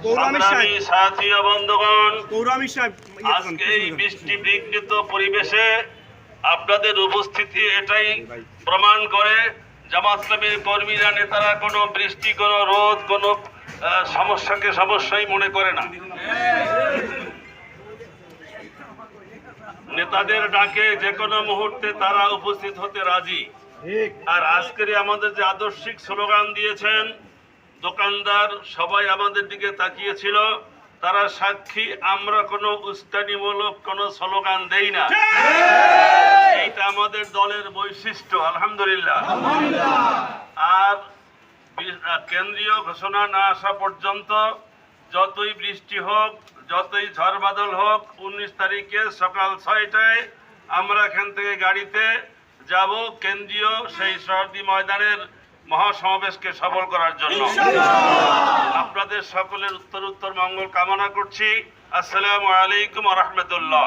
সংগ্রামী সাথী ও বন্ধুগণ, আজকে এই বৃষ্টি বিঘ্নিত পরিবেশে আপনাদের উপস্থিতি এটাই প্রমাণ করে জামাত ইসলামীর কর্মীরা, নেতারা কোনো বৃষ্টি, কোনো রোদ, কোনো সমস্যাকে সমস্যাই মনে করে না। নেতাদের ডাকে যে কোনো মুহূর্তে তারা উপস্থিত হতে রাজি। আর আজকের আমাদের যে আদর্শিক স্লোগান দিয়েছেন, দোকানদার সবাই আমাদের দিকে তাকিয়েছিল, তারা সাক্ষী। আমরা কোনো উস্কানিমূলক কোনো স্লোগান দেই না, এইটা আমাদের দলের বৈশিষ্ট্য, আলহামদুলিল্লাহ। আর কেন্দ্রীয় ঘোষণা না আসা পর্যন্ত যতই বৃষ্টি হোক, যতই ঝড় বাদল হোক, 19 তারিখে সকাল 6টায় আমরা এখান থেকে গাড়িতে যাব কেন্দ্রীয় সেই শহীদ ময়দানের মহাসমাবেশকে সফল করার জন্য। আপনাদের সকলের উত্তর মঙ্গল কামনা করছি। আসসালামু আলাইকুম ওয়া রাহমাতুল্লাহ।